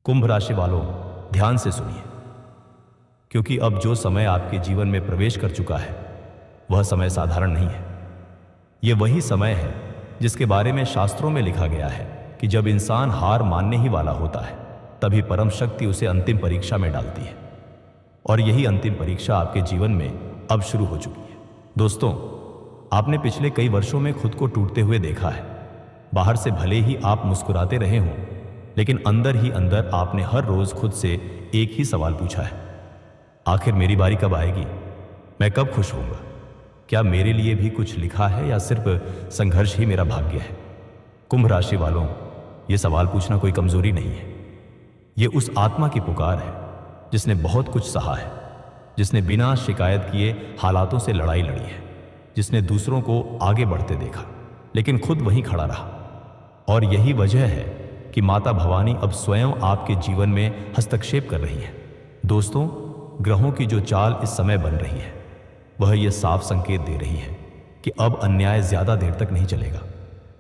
कुंभ राशि वालों, ध्यान से सुनिए, क्योंकि अब जो समय आपके जीवन में प्रवेश कर चुका है वह समय साधारण नहीं है। यह वही समय है जिसके बारे में शास्त्रों में लिखा गया है कि जब इंसान हार मानने ही वाला होता है तभी परम शक्ति उसे अंतिम परीक्षा में डालती है। और यही अंतिम परीक्षा आपके जीवन में अब शुरू हो चुकी है। दोस्तों, आपने पिछले कई वर्षों में खुद को टूटते हुए देखा है। बाहर से भले ही आप मुस्कुराते रहे हों, लेकिन अंदर ही अंदर आपने हर रोज खुद से एक ही सवाल पूछा है, आखिर मेरी बारी कब आएगी? मैं कब खुश होऊंगा? क्या मेरे लिए भी कुछ लिखा है या सिर्फ संघर्ष ही मेरा भाग्य है? कुंभ राशि वालों, यह सवाल पूछना कोई कमजोरी नहीं है। यह उस आत्मा की पुकार है जिसने बहुत कुछ सहा है, जिसने बिना शिकायत किए हालातों से लड़ाई लड़ी है, जिसने दूसरों को आगे बढ़ते देखा लेकिन खुद वहीं खड़ा रहा। और यही वजह है कि माता भवानी अब स्वयं आपके जीवन में हस्तक्षेप कर रही है। दोस्तों, ग्रहों की जो चाल इस समय बन रही है वह यह साफ संकेत दे रही है कि अब अन्याय ज्यादा देर तक नहीं चलेगा।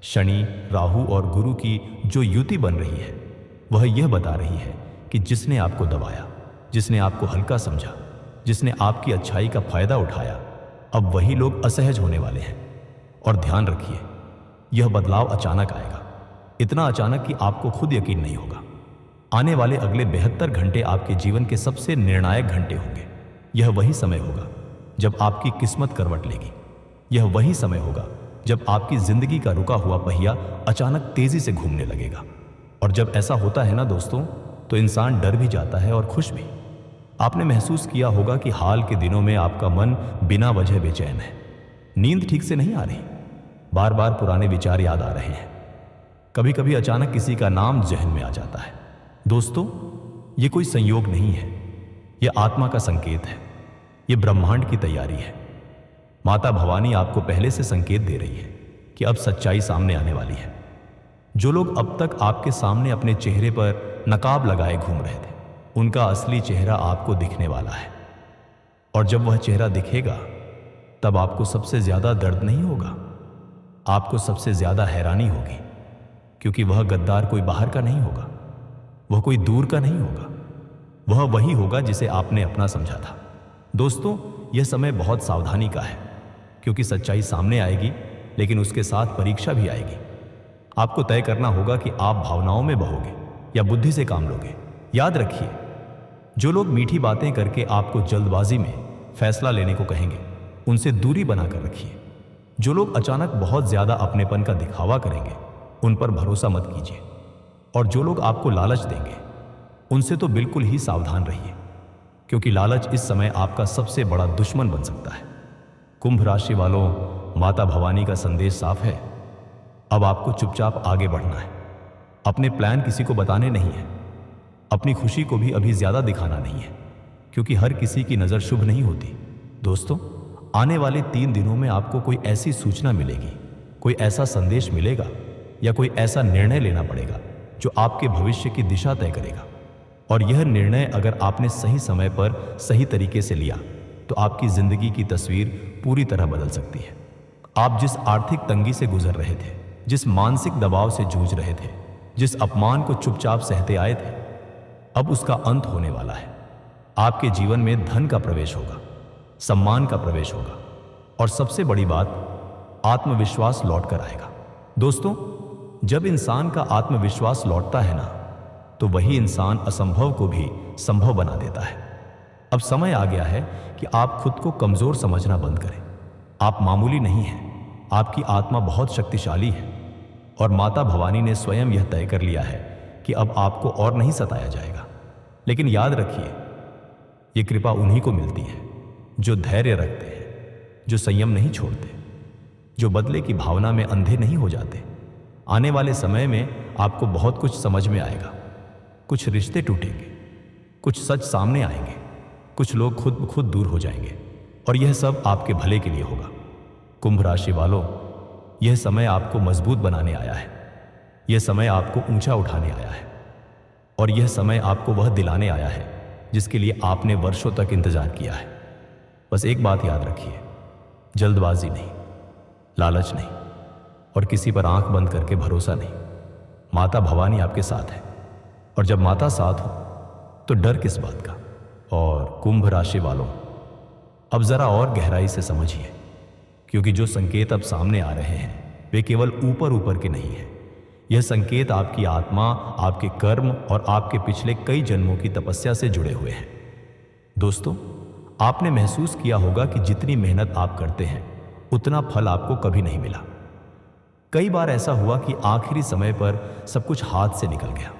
शनि, राहु और गुरु की जो युति बन रही है वह यह बता रही है कि जिसने आपको दबाया, जिसने आपको हल्का समझा, जिसने आपकी अच्छाई का फायदा उठाया, अब वही लोग असहज होने वाले हैं। और ध्यान रखिए, यह बदलाव अचानक आएगा, इतना अचानक कि आपको खुद यकीन नहीं होगा। आने वाले अगले 72 घंटे आपके जीवन के सबसे निर्णायक घंटे होंगे। यह वही समय होगा जब आपकी किस्मत करवट लेगी। यह वही समय होगा जब आपकी जिंदगी का रुका हुआ पहिया अचानक तेजी से घूमने लगेगा। और जब ऐसा होता है ना दोस्तों, तो इंसान डर भी जाता है और खुश भी। आपने महसूस किया होगा कि हाल के दिनों में आपका मन बिना वजह बेचैन है। नींद ठीक से नहीं आ रही, बार बार पुराने विचार याद आ रहे हैं, कभी कभी अचानक किसी का नाम जहन में आ जाता है। दोस्तों, यह कोई संयोग नहीं है, यह आत्मा का संकेत है, यह ब्रह्मांड की तैयारी है। माता भवानी आपको पहले से संकेत दे रही है कि अब सच्चाई सामने आने वाली है। जो लोग अब तक आपके सामने अपने चेहरे पर नकाब लगाए घूम रहे थे, उनका असली चेहरा आपको दिखने वाला है। और जब वह चेहरा दिखेगा तब आपको सबसे ज्यादा दर्द नहीं होगा, आपको सबसे ज्यादा हैरानी होगी, क्योंकि वह गद्दार कोई बाहर का नहीं होगा, वह कोई दूर का नहीं होगा, वह वही होगा जिसे आपने अपना समझा था। दोस्तों, यह समय बहुत सावधानी का है, क्योंकि सच्चाई सामने आएगी लेकिन उसके साथ परीक्षा भी आएगी। आपको तय करना होगा कि आप भावनाओं में बहोगे या बुद्धि से काम लोगे। याद रखिए, जो लोग मीठी बातें करके आपको जल्दबाजी में फैसला लेने को कहेंगे, उनसे दूरी बनाकर रखिए। जो लोग अचानक बहुत ज्यादा अपनेपन का दिखावा करेंगे, उन पर भरोसा मत कीजिए। और जो लोग आपको लालच देंगे, उनसे तो बिल्कुल ही सावधान रहिए, क्योंकि लालच इस समय आपका सबसे बड़ा दुश्मन बन सकता है। कुंभ राशि वालों, माता भवानी का संदेश साफ है। अब आपको चुपचाप आगे बढ़ना है। अपने प्लान किसी को बताने नहीं है, अपनी खुशी को भी अभी ज्यादा दिखाना नहीं है, क्योंकि हर किसी की नजर शुभ नहीं होती। दोस्तों, आने वाले 3 दिनों में आपको कोई ऐसी सूचना मिलेगी, कोई ऐसा संदेश मिलेगा या कोई ऐसा निर्णय लेना पड़ेगा जो आपके भविष्य की दिशा तय करेगा। और यह निर्णय अगर आपने सही समय पर सही तरीके से लिया तो आपकी जिंदगी की तस्वीर पूरी तरह बदल सकती है। आप जिस आर्थिक तंगी से गुजर रहे थे, जिस मानसिक दबाव से जूझ रहे थे, जिस अपमान को चुपचाप सहते आए थे, अब उसका अंत होने वाला है। आपके जीवन में धन का प्रवेश होगा, सम्मान का प्रवेश होगा और सबसे बड़ी बात, आत्मविश्वास लौट कर आएगा। दोस्तों, जब इंसान का आत्मविश्वास लौटता है ना, तो वही इंसान असंभव को भी संभव बना देता है। अब समय आ गया है कि आप खुद को कमजोर समझना बंद करें। आप मामूली नहीं हैं, आपकी आत्मा बहुत शक्तिशाली है। और माता भवानी ने स्वयं यह तय कर लिया है कि अब आपको और नहीं सताया जाएगा। लेकिन याद रखिए, ये कृपा उन्हीं को मिलती है जो धैर्य रखते हैं, जो संयम नहीं छोड़ते, जो बदले की भावना में अंधे नहीं हो जाते। आने वाले समय में आपको बहुत कुछ समझ में आएगा। कुछ रिश्ते टूटेंगे, कुछ सच सामने आएंगे, कुछ लोग खुद ब खुद दूर हो जाएंगे, और यह सब आपके भले के लिए होगा। कुंभ राशि वालों, यह समय आपको मजबूत बनाने आया है, यह समय आपको ऊंचा उठाने आया है, और यह समय आपको वह दिलाने आया है जिसके लिए आपने वर्षों तक इंतजार किया है। बस एक बात याद रखिए, जल्दबाजी नहीं, लालच नहीं, और किसी पर आंख बंद करके भरोसा नहीं। माता भवानी आपके साथ है। और जब माता साथ हो तो डर किस बात का। और कुंभ राशि वालों, अब जरा और गहराई से समझिए, क्योंकि जो संकेत अब सामने आ रहे हैं वे केवल ऊपर ऊपर के नहीं हैं। यह संकेत आपकी आत्मा, आपके कर्म और आपके पिछले कई जन्मों की तपस्या से जुड़े हुए हैं। दोस्तों, आपने महसूस किया होगा कि जितनी मेहनत आप करते हैं उतना फल आपको कभी नहीं मिला। कई बार ऐसा हुआ कि आखिरी समय पर सब कुछ हाथ से निकल गया।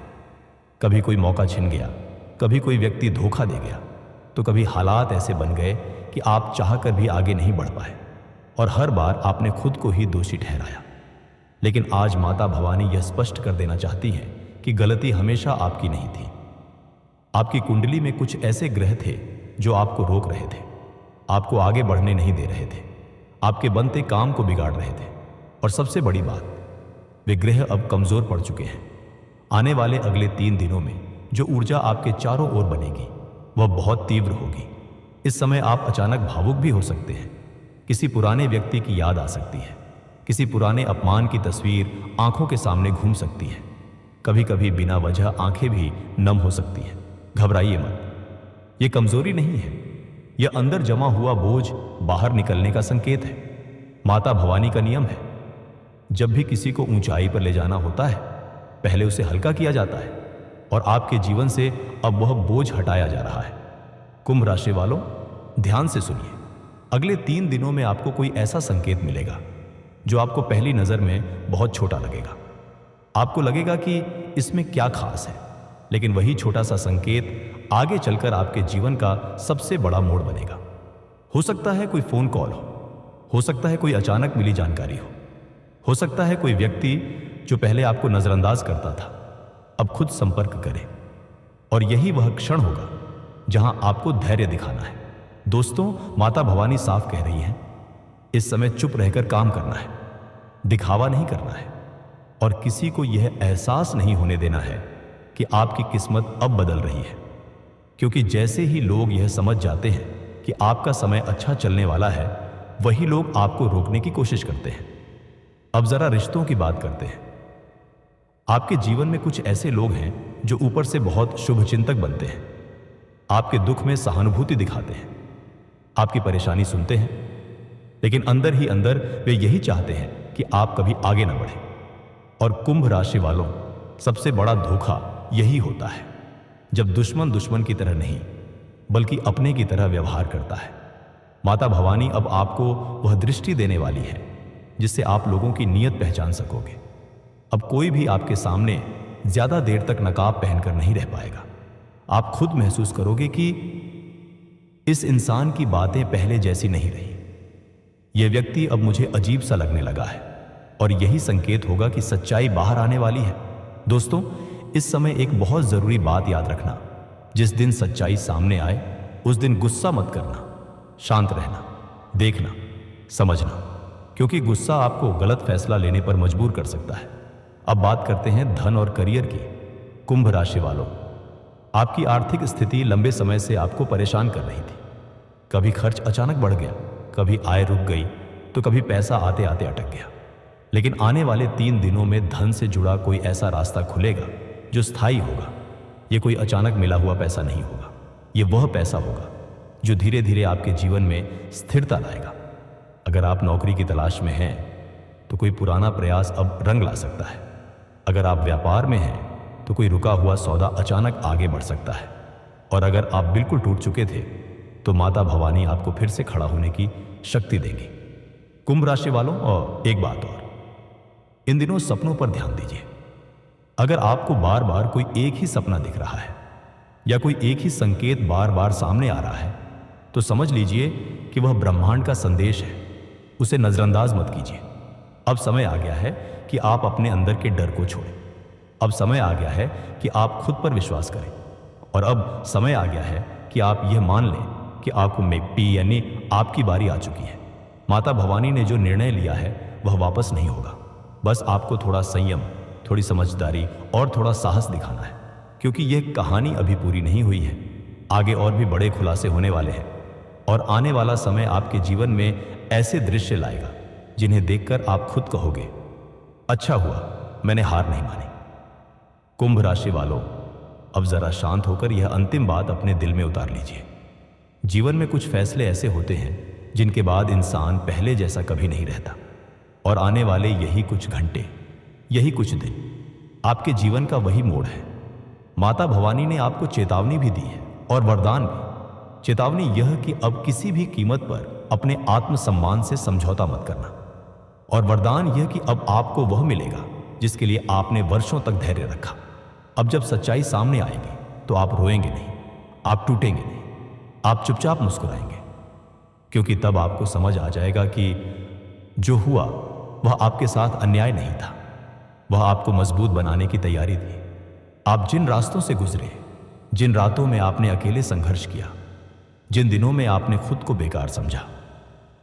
कभी कोई मौका छिन गया, कभी कोई व्यक्ति धोखा दे गया, तो कभी हालात ऐसे बन गए कि आप चाहकर भी आगे नहीं बढ़ पाए और हर बार आपने खुद को ही दोषी ठहराया। लेकिन आज माता भवानी यह स्पष्ट कर देना चाहती हैं कि गलती हमेशा आपकी नहीं थी। आपकी कुंडली में कुछ ऐसे ग्रह थे जो आपको रोक रहे थे, आपको आगे बढ़ने नहीं दे रहे थे, आपके बनते काम को बिगाड़ रहे थे। और सबसे बड़ी बात, वे ग्रह अब कमजोर पड़ चुके हैं। आने वाले अगले 3 दिनों में जो ऊर्जा आपके चारों ओर बनेगी वह बहुत तीव्र होगी। इस समय आप अचानक भावुक भी हो सकते हैं। किसी पुराने व्यक्ति की याद आ सकती है, किसी पुराने अपमान की तस्वीर आंखों के सामने घूम सकती है। कभी कभी बिना वजह आंखें भी नम हो सकती हैं। घबराइए मत, यह कमजोरी नहीं है, यह अंदर जमा हुआ बोझ बाहर निकलने का संकेत है। माता भवानी का नियम है, जब भी किसी को ऊंचाई पर ले जाना होता है पहले उसे हल्का किया जाता है, और आपके जीवन से अब वह बोझ हटाया जा रहा है। कुंभ राशि वालों, ध्यान से सुनिए। अगले 3 दिनों में आपको कोई ऐसा संकेत मिलेगा जो आपको पहली नजर में बहुत छोटा लगेगा। आपको लगेगा कि इसमें क्या खास है, लेकिन वही छोटा सा संकेत आगे चलकर आपके जीवन का सबसे बड़ा मोड़ बनेगा। हो सकता है कोई फोन कॉल हो सकता है कोई अचानक मिली जानकारी हो सकता है कोई व्यक्ति जो पहले आपको नजरअंदाज करता था अब खुद संपर्क करे। और यही वह क्षण होगा जहां आपको धैर्य दिखाना है। दोस्तों, माता भवानी साफ कह रही हैं, इस समय चुप रहकर काम करना है, दिखावा नहीं करना है, और किसी को यह एहसास नहीं होने देना है कि आपकी किस्मत अब बदल रही है। क्योंकि जैसे ही लोग यह समझ जाते हैं कि आपका समय अच्छा चलने वाला है, वही लोग आपको रोकने की कोशिश करते हैं। अब जरा रिश्तों की बात करते हैं। आपके जीवन में कुछ ऐसे लोग हैं जो ऊपर से बहुत शुभचिंतक बनते हैं, आपके दुख में सहानुभूति दिखाते हैं, आपकी परेशानी सुनते हैं, लेकिन अंदर ही अंदर वे यही चाहते हैं कि आप कभी आगे न बढ़े। और कुंभ राशि वालों, सबसे बड़ा धोखा यही होता है जब दुश्मन दुश्मन की तरह नहीं बल्कि अपने की तरह व्यवहार करता है। माता भवानी अब आपको वह दृष्टि देने वाली है जिससे आप लोगों की नीयत पहचान सकोगे। अब कोई भी आपके सामने ज्यादा देर तक नकाब पहनकर नहीं रह पाएगा। आप खुद महसूस करोगे कि इस इंसान की बातें पहले जैसी नहीं रही, यह व्यक्ति अब मुझे अजीब सा लगने लगा है, और यही संकेत होगा कि सच्चाई बाहर आने वाली है। दोस्तों, इस समय एक बहुत जरूरी बात याद रखना, जिस दिन सच्चाई सामने आए उस दिन गुस्सा मत करना, शांत रहना, देखना, समझना, क्योंकि गुस्सा आपको गलत फैसला लेने पर मजबूर कर सकता है। अब बात करते हैं धन और करियर की। कुंभ राशि वालों, आपकी आर्थिक स्थिति लंबे समय से आपको परेशान कर रही थी। कभी खर्च अचानक बढ़ गया, कभी आय रुक गई, तो कभी पैसा आते आते अटक गया। लेकिन आने वाले 3 दिनों में धन से जुड़ा कोई ऐसा रास्ता खुलेगा जो स्थायी होगा। यह कोई अचानक मिला हुआ पैसा नहीं होगा, यह वह पैसा होगा जो धीरे धीरे आपके जीवन में स्थिरता लाएगा। अगर आप नौकरी की तलाश में हैं तो कोई पुराना प्रयास अब रंग ला सकता है। अगर आप व्यापार में हैं तो कोई रुका हुआ सौदा अचानक आगे बढ़ सकता है। और अगर आप बिल्कुल टूट चुके थे तो माता भवानी आपको फिर से खड़ा होने की शक्ति देंगी। कुंभ राशि वालों, और एक बात और, इन दिनों सपनों पर ध्यान दीजिए। अगर आपको बार बार कोई एक ही सपना दिख रहा है या कोई एक ही संकेत बार बार सामने आ रहा है तो समझ लीजिए कि वह ब्रह्मांड का संदेश है। उसे नजरअंदाज मत कीजिए। अब समय आ गया है कि आप अपने अंदर के डर को छोड़ें। अब समय आ गया है कि आप खुद पर विश्वास करें। और अब समय आ गया है कि आप यह मान लें कि आपको मेकपी यानी आपकी बारी आ चुकी है। माता भवानी ने जो निर्णय लिया है वह वापस नहीं होगा। बस आपको थोड़ा संयम, थोड़ी समझदारी और थोड़ा साहस दिखाना है, क्योंकि यह कहानी अभी पूरी नहीं हुई है। आगे और भी बड़े खुलासे होने वाले हैं, और आने वाला समय आपके जीवन में ऐसे दृश्य लाएगा जिन्हें देखकर आप खुद कहोगे, अच्छा हुआ मैंने हार नहीं मानी। कुंभ राशि वालों, अब जरा शांत होकर यह अंतिम बात अपने दिल में उतार लीजिए। जीवन में कुछ फैसले ऐसे होते हैं जिनके बाद इंसान पहले जैसा कभी नहीं रहता, और आने वाले यही कुछ घंटे, यही कुछ दिन आपके जीवन का वही मोड़ है। माता भवानी ने आपको चेतावनी भी दी है और वरदान भी। चेतावनी यह कि अब किसी भी कीमत पर अपने आत्मसम्मान से समझौता मत करना, और वरदान यह कि अब आपको वह मिलेगा जिसके लिए आपने वर्षों तक धैर्य रखा। अब जब सच्चाई सामने आएगी तो आप रोएंगे नहीं, आप टूटेंगे नहीं, आप चुपचाप मुस्कुराएंगे, क्योंकि तब आपको समझ आ जाएगा कि जो हुआ वह आपके साथ अन्याय नहीं था, वह आपको मजबूत बनाने की तैयारी थी। आप जिन रास्तों से गुजरे, जिन रातों में आपने अकेले संघर्ष किया, जिन दिनों में आपने खुद को बेकार समझा,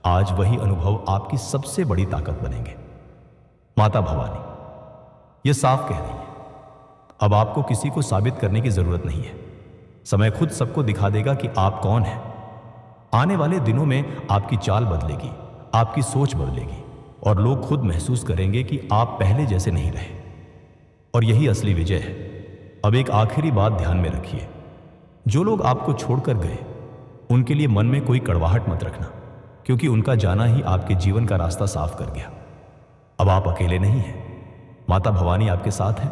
आज वही अनुभव आपकी सबसे बड़ी ताकत बनेंगे। माता भवानी यह साफ कह रही है, अब आपको किसी को साबित करने की जरूरत नहीं है। समय खुद सबको दिखा देगा कि आप कौन हैं। आने वाले दिनों में आपकी चाल बदलेगी, आपकी सोच बदलेगी, और लोग खुद महसूस करेंगे कि आप पहले जैसे नहीं रहे, और यही असली विजय है। अब एक आखिरी बात ध्यान में रखिए, जो लोग आपको छोड़कर गए उनके लिए मन में कोई कड़वाहट मत रखना, क्योंकि उनका जाना ही आपके जीवन का रास्ता साफ कर गया। अब आप अकेले नहीं हैं, माता भवानी आपके साथ है,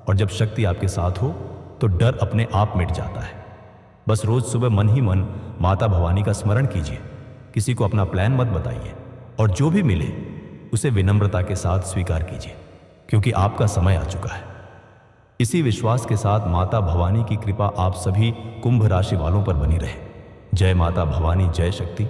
और जब शक्ति आपके साथ हो तो डर अपने आप मिट जाता है। बस रोज सुबह मन ही मन माता भवानी का स्मरण कीजिए, किसी को अपना प्लान मत बताइए, और जो भी मिले उसे विनम्रता के साथ स्वीकार कीजिए, क्योंकि आपका समय आ चुका है। इसी विश्वास के साथ माता भवानी की कृपा आप सभी कुंभ राशि वालों पर बनी रहे। जय माता भवानी, जय शक्ति।